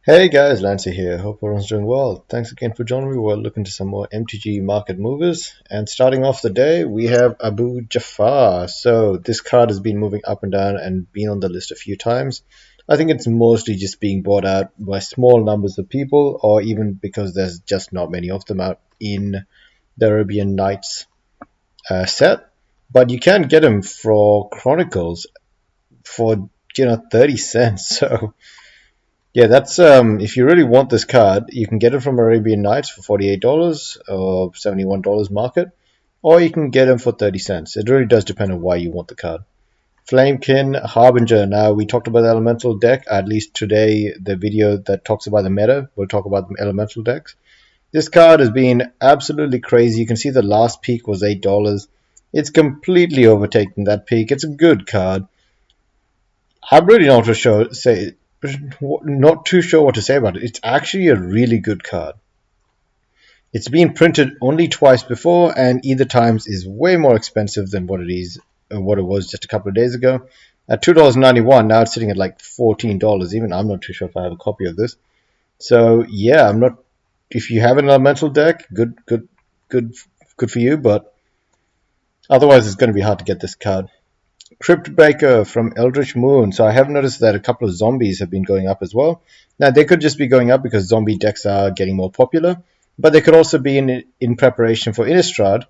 Hey guys, Lancy here. Hope everyone's doing well. Thanks again for joining me. We're looking to some more MTG market movers. And starting off the day, we have Abu Jafar. So this card has been moving up and down and been on the list a few times. I think it's mostly just being bought out by small numbers of people, or even because there's just not many of them out in the Arabian Nights set. But you can get them for Chronicles for 30 cents. So yeah, that's if you really want this card, you can get it from Arabian Nights for $48 or $71 market, or you can get them for 30 cents. It really does depend on why you want the card. Flamekin Harbinger. Now, we talked about the elemental deck, at least today, the video that talks about the meta, we'll talk about the elemental decks. This card has been absolutely crazy. You can see the last peak was $8. It's completely overtaken that peak. It's a good card. I'm really not too sure what to say about it. It's actually a really good card. It's been printed only twice before, and either times is way more expensive than what it was just a couple of days ago. At $2.91, now it's sitting at like $14. Even I'm not too sure if I have a copy of this. So yeah, I'm not. If you have an elemental deck, good for you. But otherwise, it's going to be hard to get this card. Crypt Breaker from Eldritch Moon. So I have noticed that a couple of zombies have been going up as well. Now they could just be going up because zombie decks are getting more popular, but they could also be in preparation for Innistrad,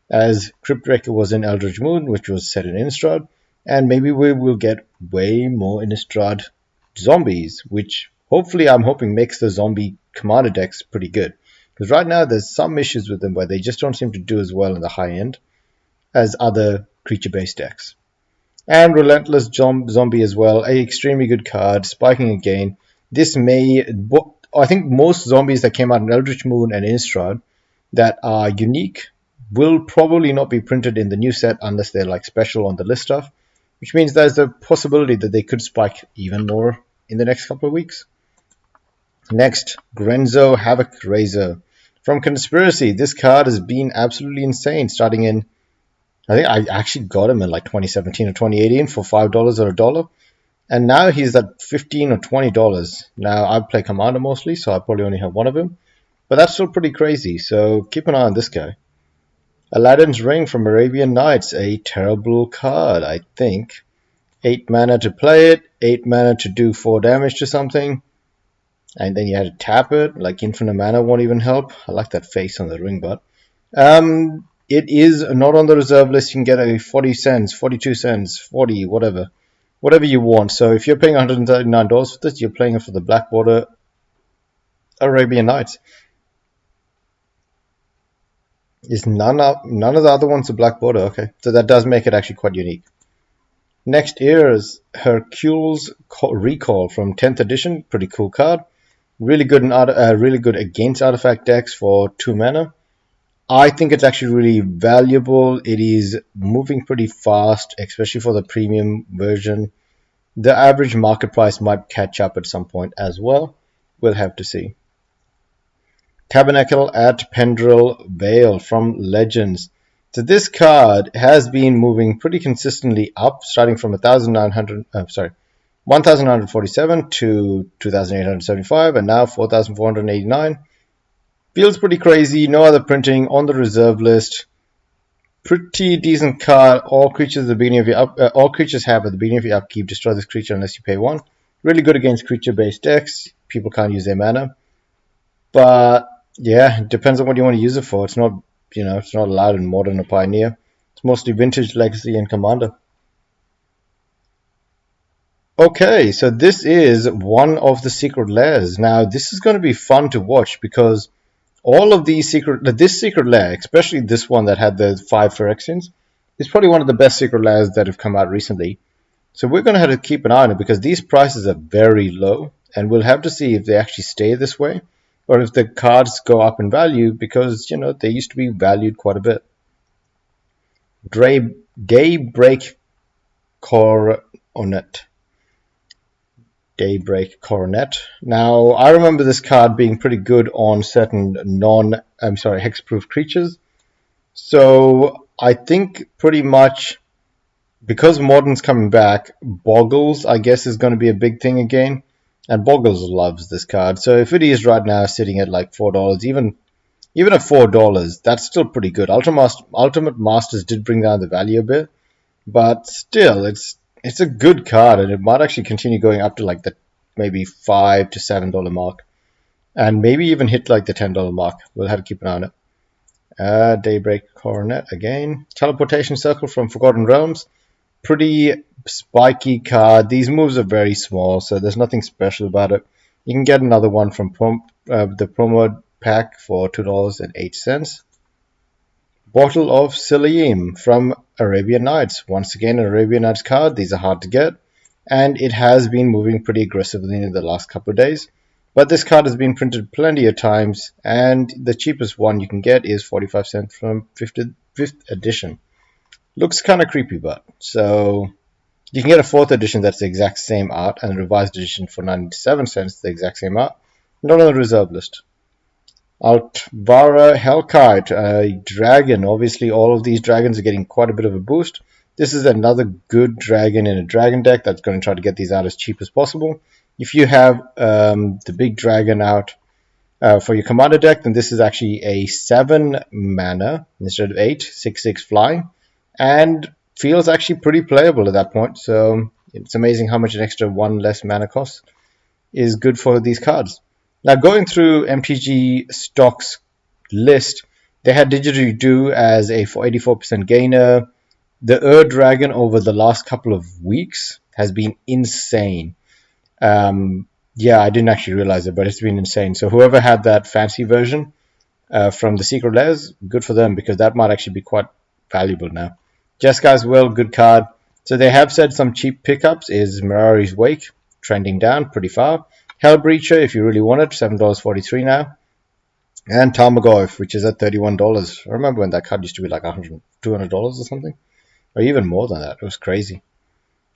as Crypt Breaker was in Eldritch Moon, which was set in Innistrad, and maybe we will get way more Innistrad zombies, which hopefully I'm hoping makes the zombie commander decks pretty good. Because right now there's some issues with them where they just don't seem to do as well in the high end as other creature-based decks. And Relentless Zombie as well, a extremely good card, spiking again. I think most zombies that came out in Eldritch Moon and Innistrad that are unique will probably not be printed in the new set unless they're like special on the list stuff, which means there's a possibility that they could spike even more in the next couple of weeks. Next, Grenzo Havoc Razor. From Conspiracy, this card has been absolutely insane, starting in I think I actually got him in like 2017 or 2018 for $5 or $1. And now he's at $15 or $20. Now I play Commander mostly, so I probably only have one of him. But that's still pretty crazy, so keep an eye on this guy. Aladdin's Ring from Arabian Nights, a terrible card, I think. 8 mana to play it, 8 mana to do 4 damage to something. And then you had to tap it, like infinite mana won't even help. I like that face on the ring, but it is not on the reserve list. You can get a 40 cents, 42 cents, 40, whatever you want. So if you're paying $139 for this, you're playing it for the Black Border Arabian Nights. Is none of the other ones a Black Border? Okay, so that does make it actually quite unique. Next is Hercules Recall from 10th edition. Pretty cool card. Really good against artifact decks for 2 mana. I think it's actually really valuable. It is moving pretty fast, especially for the premium version. The average market price might catch up at some point as well. We'll have to see. Tabernacle at Pendrell Vale from Legends. So this card has been moving pretty consistently up, starting from 1,947 to 2,875, and now 4,489. Feels pretty crazy. No other printing on the reserve list. Pretty decent card. All creatures have at the beginning of your upkeep. Destroy this creature unless you pay 1. Really good against creature-based decks. People can't use their mana. But yeah, it depends on what you want to use it for. It's not allowed in Modern or Pioneer. It's mostly Vintage, Legacy, and Commander. Okay, so this is one of the secret lairs. Now, this is going to be fun to watch because all of these this secret lair, especially this one that had the 5 Phyrexians, is probably one of the best secret lairs that have come out recently. So we're going to have to keep an eye on it because these prices are very low, and we'll have to see if they actually stay this way or if the cards go up in value because, they used to be valued quite a bit. Daybreak Coronet. Daybreak Coronet. Now, I remember this card being pretty good on certain hexproof creatures. So I think pretty much because Modern's coming back, Boggles, I guess, is going to be a big thing again. And Boggles loves this card. So if it is right now sitting at like $4, even at $4, that's still pretty good. Ultimate Masters did bring down the value a bit, but still, it's a good card, and it might actually continue going up to like the maybe $5 to $7 mark, and maybe even hit like the $10 mark. We'll have to keep an eye on it. Daybreak Coronet again. Teleportation Circle from Forgotten Realms. Pretty spiky card. These moves are very small, so there's nothing special about it. You can get another one from the promo pack for $2.08. Bottle of Silayim from Arabian Nights. Once again, an Arabian Nights card. These are hard to get, and it has been moving pretty aggressively in the last couple of days. But this card has been printed plenty of times, and the cheapest one you can get is 45 cents from 5th edition. Looks kind of creepy, but so you can get a 4th edition that's the exact same art, and a revised edition for 97 cents, the exact same art. Not on the reserve list. Altvara Hellkite, a dragon. Obviously, all of these dragons are getting quite a bit of a boost. This is another good dragon in a dragon deck that's going to try to get these out as cheap as possible. If you have the big dragon out for your commander deck, then this is actually a 7 mana instead of 8, 6/6 flying, and feels actually pretty playable at that point. So it's amazing how much an extra 1 less mana cost is good for these cards. Now, going through MTG stocks list, they had Didgeridoo as a 84% gainer. The Dragon over the last couple of weeks has been insane. Yeah, I didn't actually realize it, but it's been insane. So whoever had that fancy version from the Secret Layers, good for them, because that might actually be quite valuable now. Jeskai Will, good card. So they have said some cheap pickups is Mirari's Wake, trending down pretty far. Hellbreacher, if you really want it, $7.43 now. And Tarmogoyf, which is at $31. I remember when that card used to be like $200 or something. Or even more than that. It was crazy.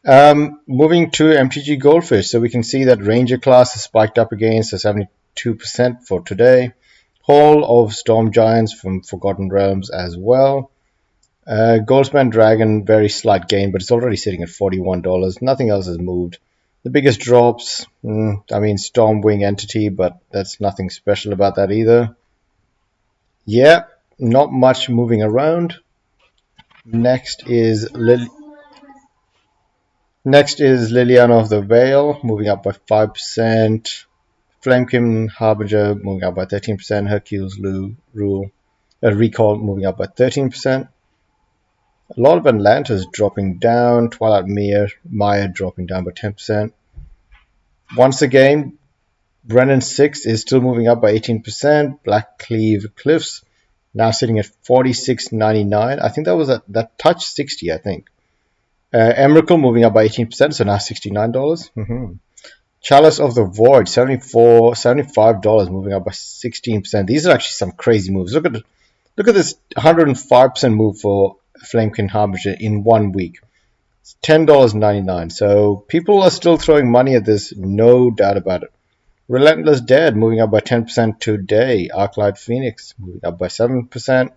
Moving to MTG Goldfish. So we can see that Ranger class has spiked up again, so 72% for today. Hall of Storm Giants from Forgotten Realms as well. Goldspan Dragon, very slight gain, but it's already sitting at $41. Nothing else has moved. The biggest drops, I mean, Stormwing Entity, but that's nothing special about that either. Yeah, not much moving around. Next is Liliana of the Veil, moving up by 5%. Flamekin Harbinger, moving up by 13%. Hercules Recall, moving up by 13%. A lot of Atlantas dropping down. Twilight Maya dropping down by 10%. Once again, Brennan 6 is still moving up by 18%. Black Cleave Cliffs now sitting at $46.99. I think that touched 60, I think. Emrakul moving up by 18%, so now $69. Chalice of the Void, $75, moving up by 16%. These are actually some crazy moves. Look at this 105% move for Flamekin Harbinger in 1 week. It's $10.99. So people are still throwing money at this, no doubt about it. Relentless Dead moving up by 10% today. Arclight Phoenix moving up by 7%.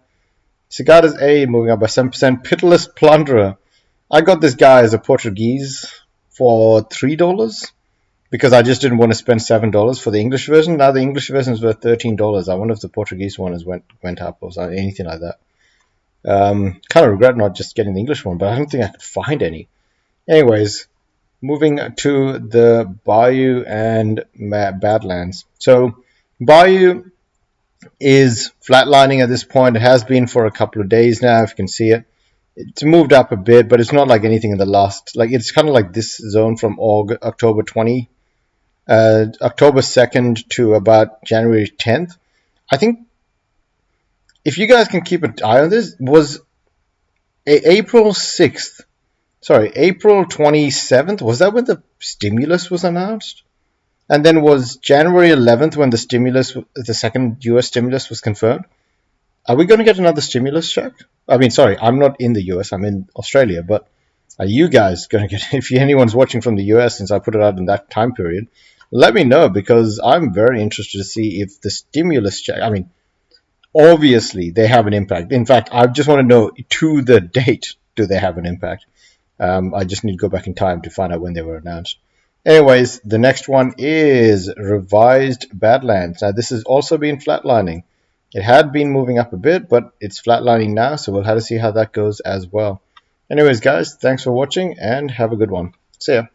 Cigadas A moving up by 7%. Pitiless Plunderer. I got this guy as a Portuguese for $3 because I just didn't want to spend $7 for the English version. Now the English version is worth $13. I wonder if the Portuguese one has went up or anything like that. Kind of regret not just getting the English one, but I don't think I could find any. Anyways, moving to the Bayou and Badlands. So Bayou is flatlining at this point. It has been for a couple of days now, if you can see it. It's moved up a bit, but it's not like anything in the last... Like, it's kind of like this zone from October 2nd to about January 10th. I think if you guys can keep an eye on this, was April 27th, was that when the stimulus was announced? And then was January 11th when the second US stimulus was confirmed? Are we going to get another stimulus check? I mean, sorry, I'm not in the US, I'm in Australia, but are you guys going to get, if anyone's watching from the US since I put it out in that time period, let me know, because I'm very interested to see if the stimulus check, I mean, obviously they have an impact. In fact, I just want to know to the date, do they have an impact? I just need to go back in time to find out when they were announced. Anyways, the next one is Revised Badlands. Now, this has also been flatlining. It had been moving up a bit, but it's flatlining now, so we'll have to see how that goes as well. Anyways, guys, thanks for watching, and have a good one. See ya.